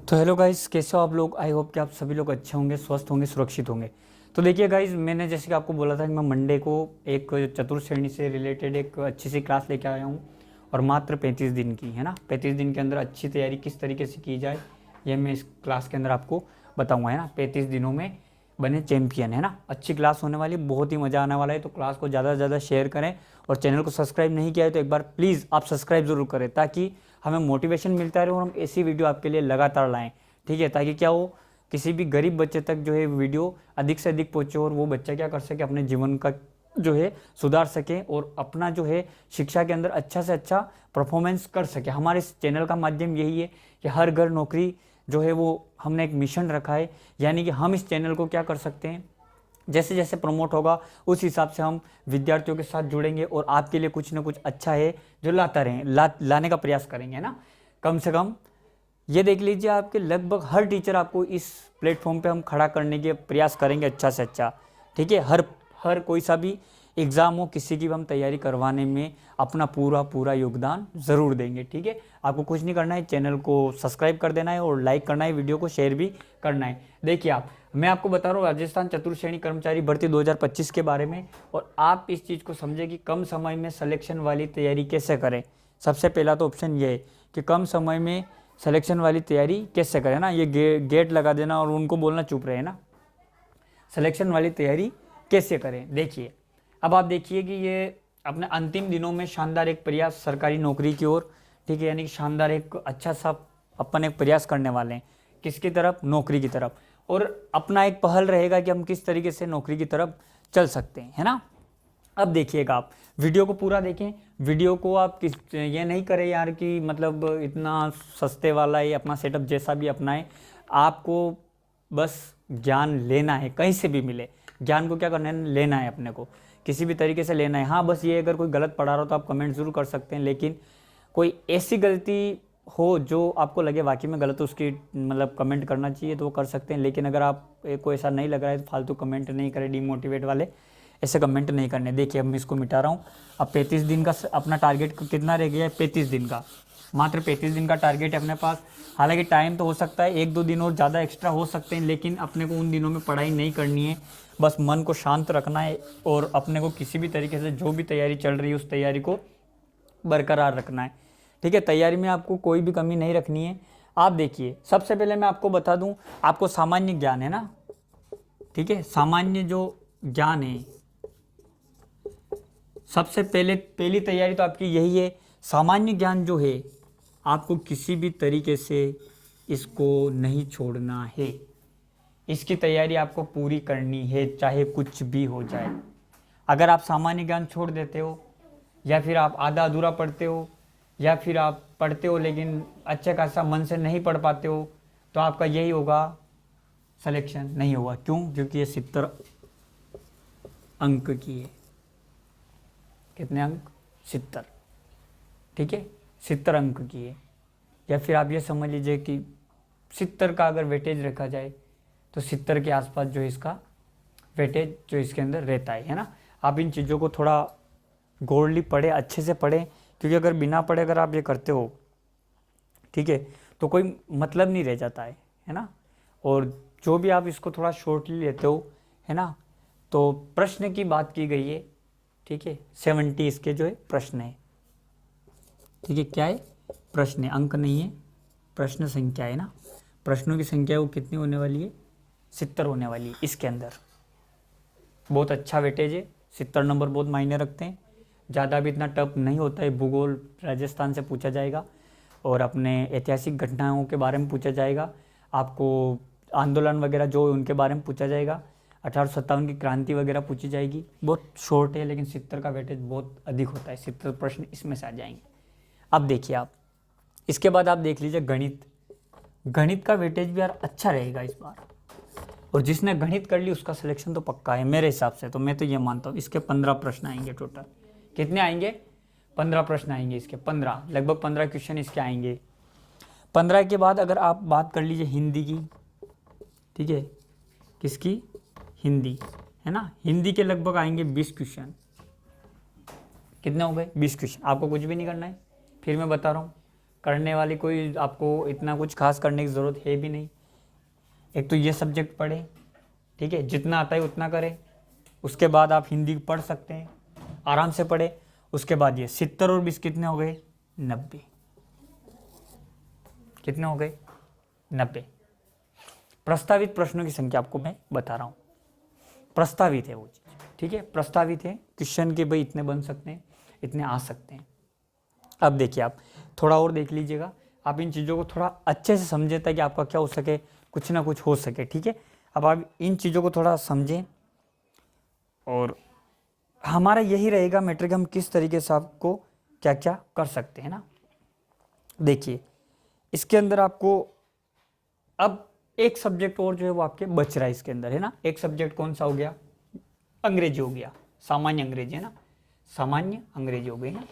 तो hello guys, कैसे हो आप लोग। आई होप कि आप सभी लोग अच्छे होंगे, स्वस्थ होंगे, सुरक्षित होंगे। तो देखिए गाइस, मैंने जैसे कि आपको बोला था कि मैं मंडे को एक चतुर्थ श्रेणी से रिलेटेड एक अच्छी सी क्लास लेके आया हूँ और मात्र 35 दिन की है ना। 35 दिन के अंदर अच्छी तैयारी किस तरीके से की जाए ये मैं इस क्लास के अंदर आपको बताऊँगा है ना। 35 दिनों में बने चैंपियन है ना। अच्छी क्लास होने वाली, बहुत ही मज़ा आने वाला है। तो क्लास को ज़्यादा से ज़्यादा शेयर करें और चैनल को सब्सक्राइब नहीं किया है तो एक बार प्लीज़ आप सब्सक्राइब ज़रूर करें ताकि हमें मोटिवेशन मिलता रहे और हम ऐसी वीडियो आपके लिए लगातार लाएं। ठीक है, ताकि क्या हो, किसी भी गरीब बच्चे तक जो है वीडियो अधिक से अधिक पहुँचे और वो बच्चा क्या कर सके, अपने जीवन का जो है सुधार सके और अपना जो है शिक्षा के अंदर अच्छा से अच्छा परफॉर्मेंस कर सके। हमारे इस चैनल का माध्यम यही है कि हर घर नौकरी जो है वो हमने एक मिशन रखा है, यानी कि हम इस चैनल को क्या कर सकते हैं, जैसे जैसे प्रमोट होगा उस हिसाब से हम विद्यार्थियों के साथ जुड़ेंगे और आपके लिए कुछ ना कुछ अच्छा है जो लाता रहें, लाने का प्रयास करेंगे है ना। कम से कम ये देख लीजिए, आपके लगभग हर टीचर आपको इस प्लेटफॉर्म पे हम खड़ा करने के प्रयास करेंगे अच्छा से अच्छा। ठीक है, हर हर कोई सा भी एग्ज़ाम हो, किसी की भी हम तैयारी करवाने में अपना पूरा पूरा योगदान ज़रूर देंगे। ठीक है, आपको कुछ नहीं करना है, चैनल को सब्सक्राइब कर देना है और लाइक करना है, वीडियो को शेयर भी करना है। देखिए मैं आपको बता रहा हूँ राजस्थान चतुर्थ श्रेणी कर्मचारी भर्ती 2025 के बारे में, और आप इस चीज़ को समझें कि कम समय में सिलेक्शन वाली तैयारी कैसे करें। सबसे पहला तो ऑप्शन ये है कि कम समय में सिलेक्शन वाली तैयारी कैसे करें ना। ये गेट लगा देना और उनको बोलना चुप रहे ना। सिलेक्शन वाली तैयारी कैसे करें, देखिए अब आप देखिए कि ये अपने अंतिम दिनों में शानदार एक प्रयास सरकारी नौकरी की ओर। ठीक है, यानी कि शानदार एक अच्छा सा अपन एक प्रयास करने वाले हैं, किसकी तरफ, नौकरी की तरफ। और अपना एक पहल रहेगा कि हम किस तरीके से नौकरी की तरफ चल सकते हैं है ना। अब देखिएगा, आप वीडियो को पूरा देखें। वीडियो को आप ये नहीं करें यार कि मतलब इतना सस्ते वाला ये अपना सेटअप जैसा भी अपनाएं। आपको बस ज्ञान लेना है, कहीं से भी मिले ज्ञान को क्या करना है, लेना है, अपने को किसी भी तरीके से लेना है। हाँ बस ये, अगर कोई गलत पढ़ा रहा हो तो आप कमेंट ज़रूर कर सकते हैं, लेकिन कोई ऐसी गलती हो जो आपको लगे वाकई में गलत, उसकी मतलब कमेंट करना चाहिए तो वो कर सकते हैं। लेकिन अगर आप को ऐसा नहीं लग रहा है तो फालतू कमेंट नहीं करें, डिमोटिवेट वाले ऐसे कमेंट नहीं करने। देखिए अब मैं इसको मिटा रहा हूँ। अब 35 दिन का अपना टारगेट कितना रह गया है, 35 दिन का, मात्र 35 दिन का टारगेट है अपने पास। हालांकि टाइम तो हो सकता है 1-2 दिन और ज़्यादा एक्स्ट्रा हो सकते हैं, लेकिन अपने को उन दिनों में पढ़ाई नहीं करनी है। बस मन को शांत रखना है और अपने को किसी भी तरीके से जो भी तैयारी चल रही है उस तैयारी को बरकरार रखना है। ठीक है, तैयारी में आपको कोई भी कमी नहीं रखनी है। आप देखिए, सबसे पहले मैं आपको बता दूं, आपको सामान्य ज्ञान है ना। ठीक है, सामान्य जो ज्ञान है, सबसे पहली तैयारी तो आपकी यही है। सामान्य ज्ञान जो है आपको किसी भी तरीके से इसको नहीं छोड़ना है, इसकी तैयारी आपको पूरी करनी है चाहे कुछ भी हो जाए। अगर आप सामान्य ज्ञान छोड़ देते हो, या फिर आप आधा अधूरा पढ़ते हो, या फिर आप पढ़ते हो लेकिन अच्छे खासा मन से नहीं पढ़ पाते हो, तो आपका यही होगा, सिलेक्शन नहीं होगा। क्यों? क्योंकि ये 70 अंक की है। कितने अंक? 70। ठीक है, 70 अंक की है। या फिर आप ये समझ लीजिए कि 70 का अगर वेटेज रखा जाए तो 70 के आसपास जो इसका वेटेज जो इसके अंदर रहता है ना। आप इन चीज़ों को थोड़ा गौरली पढ़े, अच्छे से पढ़ें, क्योंकि अगर बिना पढ़े अगर आप ये करते हो, ठीक है, तो कोई मतलब नहीं रह जाता है ना। और जो भी आप इसको थोड़ा शॉर्टली लेते हो है ना, तो प्रश्न की बात की गई है। ठीक है, 70 इसके जो है प्रश्न है। ठीक है, क्या है? प्रश्न है, अंक नहीं है, प्रश्न संख्या है ना। प्रश्नों की संख्या वो कितनी होने वाली है? 70 होने वाली है इसके अंदर। बहुत अच्छा वेटेज है, 70 नंबर बहुत मायने रखते हैं। ज़्यादा भी इतना टफ नहीं होता है। भूगोल राजस्थान से पूछा जाएगा और अपने ऐतिहासिक घटनाओं के बारे में पूछा जाएगा। आपको आंदोलन वगैरह जो उनके बारे में पूछा जाएगा। 1857 की क्रांति वगैरह पूछी जाएगी। बहुत शॉर्ट है, लेकिन 70 का वेटेज बहुत अधिक होता है। 70 प्रश्न इसमें से आ जाएंगे। अब देखिए आप, इसके बाद आप देख लीजिए गणित। गणित का वेटेज भी यार अच्छा रहेगा इस बार, और जिसने गणित कर ली उसका सिलेक्शन तो पक्का है मेरे हिसाब से। तो मैं तो ये मानता हूँ इसके 15 प्रश्न आएंगे टोटल। कितने आएंगे? 15 प्रश्न आएंगे इसके, 15, लगभग 15 क्वेश्चन इसके आएंगे। 15 के बाद अगर आप बात कर लीजिए हिंदी की, ठीक है, किसकी? हिंदी है ना। हिंदी के लगभग आएंगे 20 क्वेश्चन। कितने हो गए? 20 क्वेश्चन। आपको कुछ भी नहीं करना है, फिर मैं बता रहा हूँ। करने वाली कोई आपको इतना कुछ खास करने की ज़रूरत है भी नहीं। एक तो ये सब्जेक्ट पढ़े, ठीक है, जितना आता है उतना करें। उसके बाद आप हिंदी पढ़ सकते हैं, आराम से पढ़े। उसके बाद ये 70 और 20 कितने हो गए? 90। कितने हो गए? 90। प्रस्तावित प्रश्नों की संख्या आपको मैं बता रहा हूँ, प्रस्तावित है वो चीज़, ठीक है, प्रस्तावित है क्वेश्चन के भाई इतने बन सकते हैं, इतने आ सकते हैं। अब देखिए आप थोड़ा और देख लीजिएगा, आप इन चीज़ों को थोड़ा अच्छे से समझें ताकि आपका क्या हो सके, कुछ ना कुछ हो सके, ठीक है। अब आप इन चीज़ों को थोड़ा समझें और हमारा यही रहेगा मैट्रिक, हम किस तरीके से आपको क्या क्या कर सकते हैं ना। देखिए इसके अंदर आपको अब एक सब्जेक्ट और जो है वो आपके बच रहा है इसके अंदर, है ना। एक सब्जेक्ट कौन सा हो गया? अंग्रेजी हो गया, सामान्य अंग्रेजी, है ना, सामान्य अंग्रेजी हो गई ना,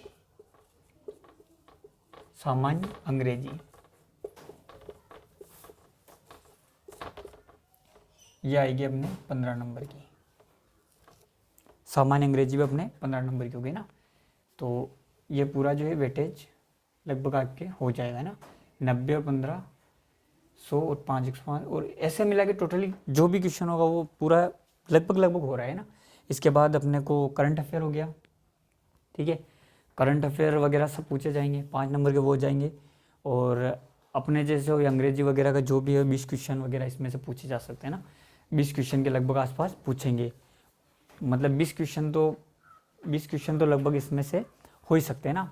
सामान्य अंग्रेजी। ये आएगी अपने 15 नंबर की, सामान्य अंग्रेजी भी अपने 15 नंबर की हो गई ना। तो ये पूरा जो है वेटेज लगभग आपके हो जाएगा ना, 90 और 15, 100 और 5 105 और ऐसे मिला के टोटली जो भी क्वेश्चन होगा वो पूरा लगभग हो रहा है ना। इसके बाद अपने को करंट अफेयर हो गया, ठीक है, करंट अफेयर वगैरह सब पूछे जाएंगे, 5 नंबर के वो हो जाएंगे। और अपने जैसे हो अंग्रेजी वगैरह का जो भी है 20 क्वेश्चन वगैरह इसमें से पूछे जा सकते हैं ना, 20 क्वेश्चन के लगभग आसपास पूछेंगे। मतलब 20 क्वेश्चन तो लगभग इसमें से हो ही सकते हैं ना।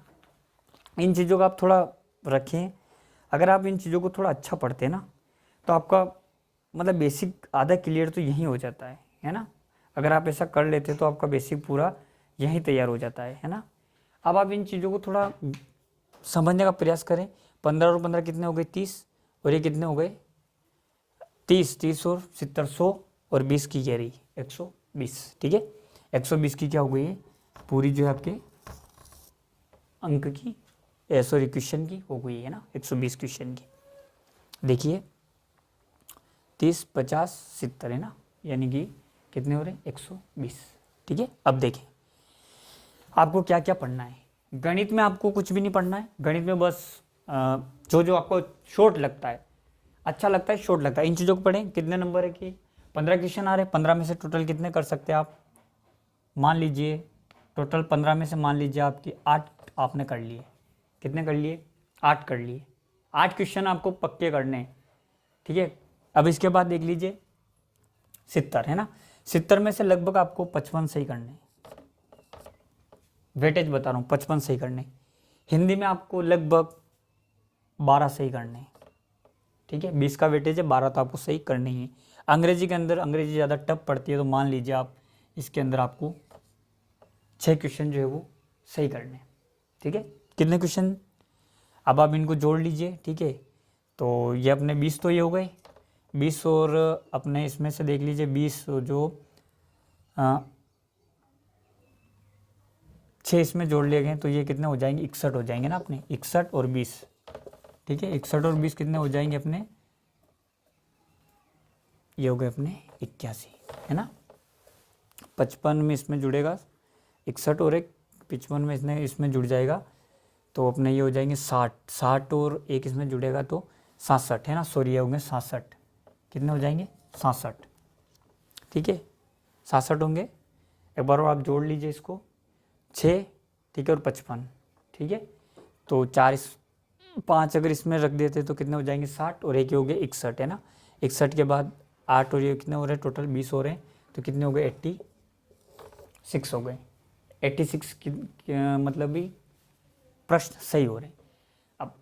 इन चीज़ों का आप थोड़ा रखें, अगर आप इन चीज़ों को थोड़ा अच्छा पढ़ते हैं ना तो आपका मतलब बेसिक आधा क्लियर तो यहीं हो जाता है ना। अगर आप ऐसा कर लेते तो आपका बेसिक पूरा यहीं तैयार हो जाता है ना। अब आप इन चीज़ों को थोड़ा समझने का प्रयास करें। 15 और 15 कितने हो गए? 30, और ये कितने हो गए? 30 और 70, 100 और 20 की कह रही 120, ठीक है, 120 की क्या हो गई है पूरी जो है आपके अंक की, सॉरी क्वेश्चन की हो गई है ना, 120 क्वेश्चन की। देखिए 30, 50, 70 है ना, यानी कि कितने हो रहे? 120, ठीक है। अब देखें आपको क्या क्या पढ़ना है। गणित में आपको कुछ भी नहीं पढ़ना है, गणित में बस जो जो आपको शॉर्ट लगता है, अच्छा लगता है, शॉर्ट लगता है, इन चीज़ों को पढ़ें। कितने नंबर है कि 15 क्वेश्चन आ रहे हैं, 15 में से टोटल कितने कर सकते हैं आप? मान लीजिए टोटल 15 में से मान लीजिए आपकी 8 आपने कर लिए। कितने कर लिए? 8 कर लिए। 8 क्वेश्चन आपको पक्के करने हैं, ठीक है। अब इसके बाद देख लीजिए 70 है ना, 70 में से लगभग आपको 55 सही करने, वेटेज बता रहा हूँ, 55 सही करने। हिंदी में आपको लगभग 12 सही करने, ठीक है, 20 का वेटेज है, 12 तो आपको सही करने ही है। अंग्रेजी के अंदर अंग्रेजी ज़्यादा टफ पड़ती है तो मान लीजिए आप इसके अंदर आपको 6 क्वेश्चन जो है वो सही करने, ठीक है। कितने क्वेश्चन? अब आप इनको जोड़ लीजिए, ठीक है। तो ये अपने 20 तो ये हो गए, 20 और अपने इसमें से देख लीजिए 20 जो 6 इसमें जोड़ लिए गए तो ये कितने हो जाएंगे? 61 हो जाएंगे ना अपने, 61 और 20, ठीक है। 61 और 20 कितने हो जाएंगे अपने? ये हो गए अपने 81, है ना। 55 में इसमें जुड़ेगा 61 और एक 55 में इसमें जुड़ जाएगा तो अपने ये हो जाएंगे 60, 60 और एक इसमें जुड़ेगा तो 67, है ना, सॉरी ये होंगे 67। कितने हो जाएंगे? 67, ठीक है, 67 होंगे। एक बार और आप जोड़ लीजिए इसको, 6, ठीक है, और 55, ठीक है। तो 4 5 अगर इसमें रख देते तो कितने हो जाएंगे? 60 और एक हो गए 61, है ना। 61 के बाद 8 और ये कितने हो रहे हैं? टोटल 20 हो रहे हैं तो कितने हो गए? 86 हो गए। 86 मतलब भी प्रश्न सही हो रहे हैं। अब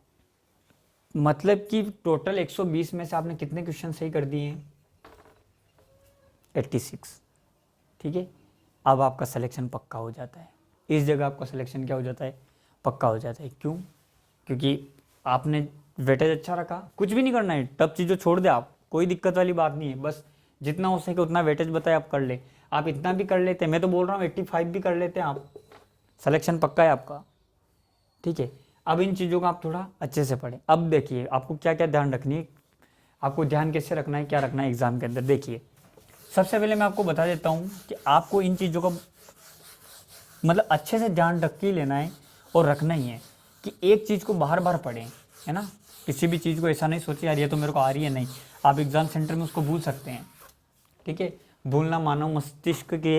मतलब कि टोटल 120 में से आपने कितने क्वेश्चन सही कर दिए हैं? 86, ठीक है। अब आपका सिलेक्शन पक्का हो जाता है, इस जगह आपका सिलेक्शन क्या हो जाता है? पक्का हो जाता है। क्यों? क्योंकि आपने वेटेज अच्छा रखा, कुछ भी नहीं करना है, टफ चीज़ों छोड़ दे आप, कोई दिक्कत वाली बात नहीं है, बस जितना हो सके उतना वेटेज बताए आप कर ले। आप इतना भी कर लेते हैं, मैं तो बोल रहा हूँ 85 भी कर लेते हैं आप, सिलेक्शन पक्का है आपका, ठीक है। अब इन चीज़ों का आप थोड़ा अच्छे से पढ़ें। अब देखिए आपको क्या क्या ध्यान रखनी है, आपको ध्यान कैसे रखना है, क्या रखना है एग्ज़ाम के अंदर। देखिए सबसे पहले मैं आपको बता देता हूँ कि आपको इन चीज़ों का मतलब अच्छे से ध्यान रख के ही लेना है और रखना ही है कि एक चीज़ को बार बार पढ़ें, है ना। किसी भी चीज़ को ऐसा नहीं सोचिए यार ये तो मेरे को आ रही है, नहीं, आप एग्ज़ाम सेंटर में उसको भूल सकते हैं, ठीक है। भूलना मानव मस्तिष्क की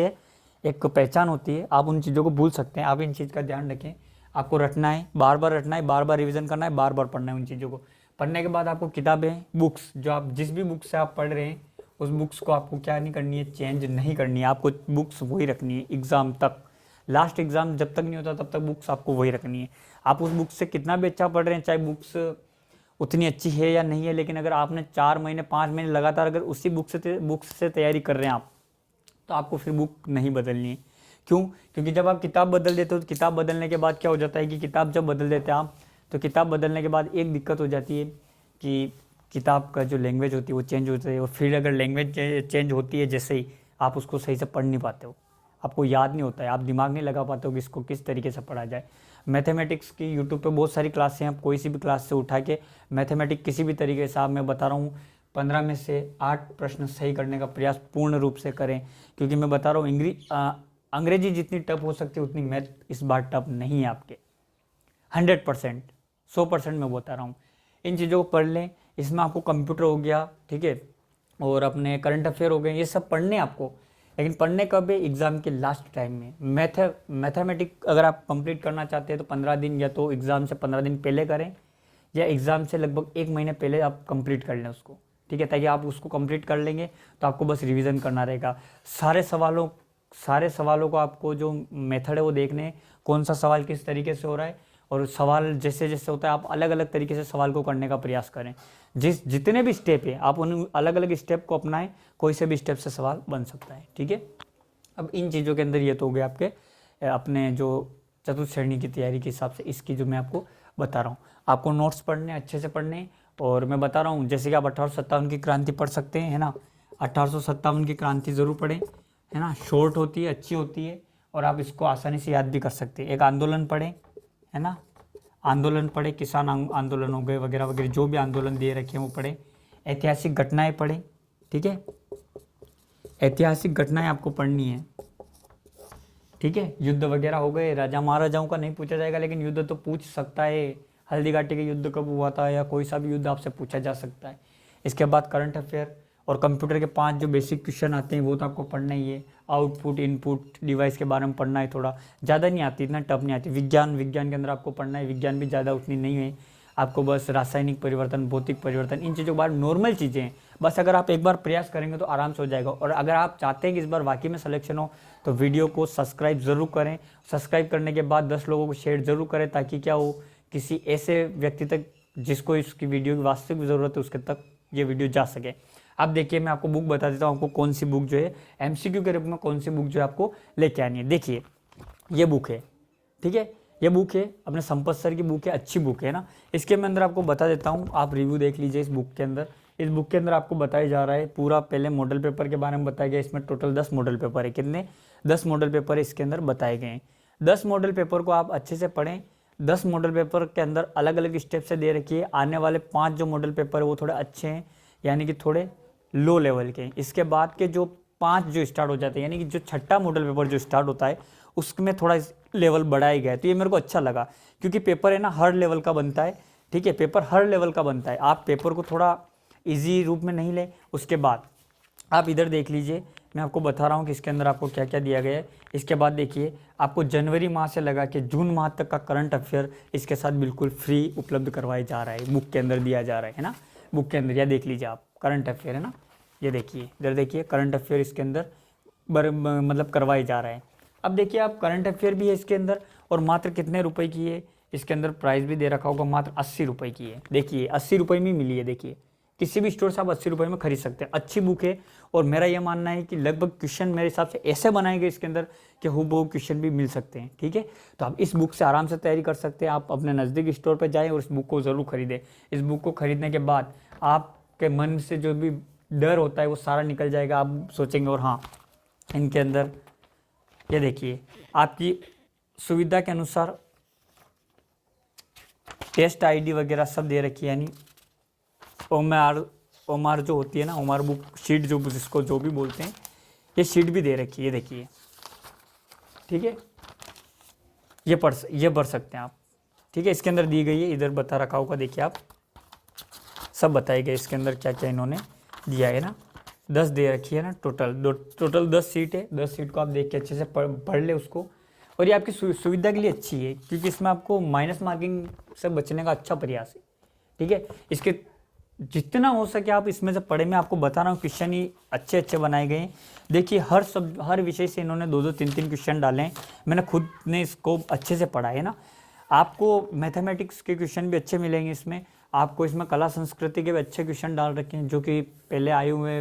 एक पहचान होती है, आप उन चीज़ों को भूल सकते हैं। आप इन चीज़ का ध्यान रखें, आपको रटना है, बार बार रटना है, बार बार रिवीजन करना है, बार बार पढ़ना है उन चीज़ों को। पढ़ने के बाद आपको किताबें, बुक्स, जो आप जिस भी बुक से आप पढ़ रहे हैं उस बुक्स को आपको क्या नहीं करनी है, चेंज नहीं करनी है, आपको बुक्स वही रखनी है एग्ज़ाम तक। लास्ट एग्ज़ाम जब तक नहीं होता तब तक बुक्स आपको वही रखनी है। आप उस बुक से कितना भी अच्छा पढ़ रहे हैं, चाहे बुक्स उतनी अच्छी है या नहीं है, लेकिन अगर आपने 4 महीने 5 महीने लगातार अगर उसी बुक्स से तैयारी कर रहे हैं आप, तो आपको फिर बुक नहीं बदलनी है। क्यों? क्योंकि जब आप किताब बदल देते हो तो किताब बदलने के बाद क्या हो जाता है कि किताब जब बदल देते हैं आप, तो किताब बदलने के बाद एक दिक्कत हो जाती है कि किताब का जो लैंग्वेज होती है वो चेंज होती है, और फिर अगर लैंग्वेज चेंज होती है जैसे ही, आप उसको सही से पढ़ नहीं पाते हो, आपको याद नहीं होता है, आप दिमाग नहीं लगा पाते हो कि इसको किस तरीके से पढ़ा जाए। मैथमेटिक्स की यूट्यूब पे बहुत सारी क्लासें हैं, आप कोई सी भी क्लास से उठा के मैथमेटिक्स किसी भी तरीके से, आप मैं बता रहा हूँ 15 में से 8 प्रश्न सही करने का प्रयास पूर्ण रूप से करें। क्योंकि मैं बता रहा हूँ अंग्रेजी जितनी टफ हो सकती है उतनी मैथ इस बार टफ नहीं है आपके, 100%, 100% मैं बता रहा हूँ। इन चीज़ों को पढ़ लें, इसमें आपको कंप्यूटर हो गया, ठीक है, और करंट अफेयर हो गए, ये सब पढ़ने आपको, लेकिन पढ़ने कब है? एग्ज़ाम के लास्ट टाइम में। मैथमेटिक्स अगर आप कंप्लीट करना चाहते हैं तो 15 दिन, या तो एग्ज़ाम से 15 दिन पहले करें, या एग्ज़ाम से लगभग 1 महीने पहले आप कंप्लीट कर लें उसको, ठीक है, ताकि आप उसको कंप्लीट कर लेंगे तो आपको बस रिवीजन करना रहेगा। सारे सवालों को आपको जो मेथड है वो देखने, कौन सा सवाल किस तरीके से हो रहा है, और सवाल जैसे जैसे होता है आप अलग अलग तरीके से सवाल को करने का प्रयास करें। जितने भी स्टेप है आप उन अलग अलग स्टेप को अपनाएं, कोई से भी स्टेप से सवाल बन सकता है, ठीक है। अब इन चीज़ों के अंदर ये तो हो गया आपके अपने जो चतुर्थ श्रेणी की तैयारी के हिसाब से, इसकी जो मैं आपको बता रहा हूँ। आपको नोट्स पढ़ने, अच्छे से पढ़ने, और मैं बता रहा हूँ जैसे कि आप 1857 की क्रांति पढ़ सकते हैं, है ना, 1857 की क्रांति ज़रूर पढ़ें, है ना, शॉर्ट होती है, अच्छी होती है, और आप इसको आसानी से याद भी कर सकते हैं। एक आंदोलन पढ़ें, है ना, आंदोलन पढ़े, किसान आंदोलन हो गए वगैरह वगैरह, जो भी आंदोलन दे रखे हैं वो पढ़ें। ऐतिहासिक घटनाएं पढ़ें, ठीक है, ऐतिहासिक घटनाएं आपको पढ़नी है, ठीक है। युद्ध वगैरह हो गए, राजा महाराजाओं का नहीं पूछा जाएगा, लेकिन युद्ध तो पूछ सकता है, हल्दी घाटी का युद्ध कब हुआ था, या कोई सा भी युद्ध आपसे पूछा जा सकता है। इसके बाद करंट अफेयर और कंप्यूटर के 5 जो बेसिक क्वेश्चन आते हैं वो तो आपको पढ़ना ही है। आउटपुट इनपुट डिवाइस के बारे में पढ़ना है, थोड़ा ज़्यादा नहीं आती, इतना टफ नहीं आती। विज्ञान के अंदर आपको पढ़ना है, विज्ञान भी ज़्यादा उतनी नहीं है, आपको बस रासायनिक परिवर्तन, भौतिक परिवर्तन, इन चीज़ों के बारे में नॉर्मल चीज़ें हैं, बस अगर आप एक बार प्रयास करेंगे तो आराम से हो जाएगा। और अगर आप चाहते हैं कि इस बार वाकई में सिलेक्शन हो तो वीडियो को सब्सक्राइब ज़रूर करें। सब्सक्राइब करने के बाद 10 लोगों को शेयर ज़रूर करें, ताकि क्या हो, किसी ऐसे व्यक्ति तक जिसको इसकी वीडियो की वास्तविक ज़रूरत है उसके तक ये वीडियो जा सके। अब देखिए मैं आपको बुक बता देता हूँ, आपको कौन सी बुक जो है एमसीक्यू के रूप में कौन सी बुक जो है आपको लेके आनी है। देखिए ये बुक है, ठीक है, ये बुक है अपने संपत सर की बुक है, अच्छी बुक है ना। इसके मैं अंदर आपको बता देता हूँ, आप रिव्यू देख लीजिए इस बुक के अंदर। इस बुक के अंदर आपको बताया जा रहा है पूरा, पहले मॉडल पेपर के बारे में बताया गया। इसमें टोटल 10 मॉडल पेपर है, कितने? 10 मॉडल पेपर इसके अंदर बताए गए हैं। 10 मॉडल पेपर को आप अच्छे से पढ़ें। 10 मॉडल पेपर के अंदर अलग अलग स्टेप से दे रखी है। आने वाले 5 जो मॉडल पेपर है वो थोड़े अच्छे हैं, यानी कि थोड़े लो लेवल के। इसके बाद के जो 5 जो स्टार्ट हो जाते हैं, यानी कि जो 6ठा मॉडल पेपर जो स्टार्ट होता है उसमें थोड़ा लेवल बढ़ाया गया है। तो ये मेरे को अच्छा लगा, क्योंकि पेपर है ना हर लेवल का बनता है, ठीक है, पेपर हर लेवल का बनता है। आप पेपर को थोड़ा इजी रूप में नहीं लें। उसके बाद आप इधर देख लीजिए, मैं आपको बता रहा हूँ कि इसके अंदर आपको क्या क्या दिया गया है। इसके बाद देखिए आपको जनवरी माह से लगा के जून माह तक का करंट अफेयर इसके साथ बिल्कुल फ्री उपलब्ध करवाया जा रहा है, बुक के अंदर दिया जा रहा है ना। बुक के अंदर यह देख लीजिए आप, करंट अफेयर है ना, ये देखिए इधर देखिए करंट अफेयर इसके अंदर मतलब करवाए जा रहा है। अब देखिए आप करंट अफेयर भी है इसके अंदर, और मात्र कितने रुपए की है, इसके अंदर प्राइस भी दे रखा होगा, मात्र 80 रुपये की है। देखिए 80 रुपये में मिली है, देखिए किसी भी स्टोर से आप 80 रुपये में खरीद सकते हैं। अच्छी बुक है, और मेरा यह मानना है कि लगभग क्वेश्चन मेरे हिसाब से ऐसे बनाए गए इसके अंदर कि हूबहू क्वेश्चन भी मिल सकते हैं, ठीक है। तो आप इस बुक से आराम से तैयारी कर सकते हैं। आप अपने नज़दीक स्टोर पर जाएँ और इस बुक को ज़रूर खरीदें। इस बुक को खरीदने के बाद आपके मन से जो भी डर होता है वो सारा निकल जाएगा। आप सोचेंगे, और हाँ इनके अंदर ये देखिए आपकी सुविधा के अनुसार टेस्ट आईडी वगैरह सब दे रखी है, यानी ओमार जो होती है ना, ओमार बुक शीट जो जिसको जो भी बोलते हैं, ये शीट भी दे रखी है, देखिए, ठीक है। ये पढ़ सकते हैं आप, ठीक है। इसके अंदर दी गई है, इधर बता रखा होगा, देखिए आप, सब बताए गए इसके अंदर क्या क्या इन्होंने दिया है ना। 10 दे रखी है ना, टोटल 10 सीट है। 10 सीट को आप देख के अच्छे से पढ़ ले उसको। और ये आपकी सुविधा के लिए अच्छी है, क्योंकि इसमें आपको माइनस मार्किंग से बचने का अच्छा प्रयास है। ठीक है, इसके जितना हो सके आप इसमें से पढ़े। मैं आपको बता रहा हूँ, क्वेश्चन ही अच्छे अच्छे बनाए गए हैं। देखिए हर विषय से इन्होंने 2-2 3-3 क्वेश्चन डाले हैं। मैंने खुद ने इसको अच्छे से पढ़ा है ना। आपको मैथमेटिक्स के क्वेश्चन भी अच्छे मिलेंगे इसमें। आपको इसमें कला संस्कृति के भी अच्छे क्वेश्चन डाल रखे हैं, जो कि पहले आए हुए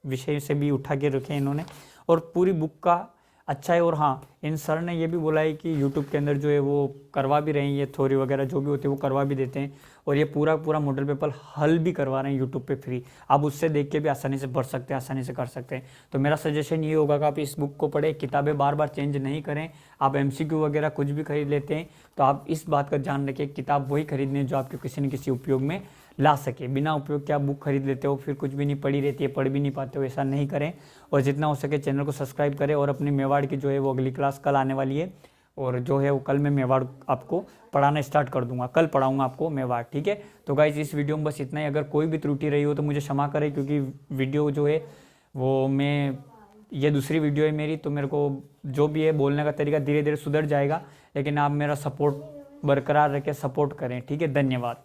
विषय से भी उठा के रखे हैं इन्होंने। और पूरी बुक का अच्छा है। और हाँ, इन सर ने ये भी बोला है कि यूट्यूब के अंदर जो है वो करवा भी रहे हैं, ये थ्योरी वगैरह जो भी होती है वो करवा भी देते हैं। और ये पूरा मॉडल पेपर हल भी करवा रहे हैं यूट्यूब पे फ्री। आप उससे देख के भी आसानी से पढ़ सकते हैं, आसानी से कर सकते हैं। तो मेरा सजेशन ये होगा कि आप इस बुक को पढ़ें, किताबें बार बार चेंज नहीं करें। आप MCQ वगैरह कुछ भी खरीद लेते हैं तो आप इस बात का ध्यान रखें, किताब वही खरीदने जो आपके किसी न किसी उपयोग में ला सके। बिना उपयोग के आप बुक खरीद लेते हो, फिर कुछ भी नहीं पड़ी रहती है, पढ़ भी नहीं पाते हो, ऐसा नहीं करें। और जितना हो सके चैनल को सब्सक्राइब करें। और अपनी मेवाड़ की जो है वो अगली क्लास कल आने वाली है, और जो है वो कल मैं मेवाड़ आपको पढ़ाना स्टार्ट कर दूंगा। कल पढ़ाऊंगा आपको मेवाड़। ठीक है, तो गाइज इस वीडियो में बस इतना ही। अगर कोई भी त्रुटि रही हो तो मुझे क्षमा करें, क्योंकि वीडियो जो है वो ये दूसरी वीडियो है मेरी, तो मेरे को जो भी है बोलने का तरीका धीरे धीरे सुधर जाएगा। लेकिन आप मेरा सपोर्ट बरकरार रखें, सपोर्ट करें। ठीक है, धन्यवाद।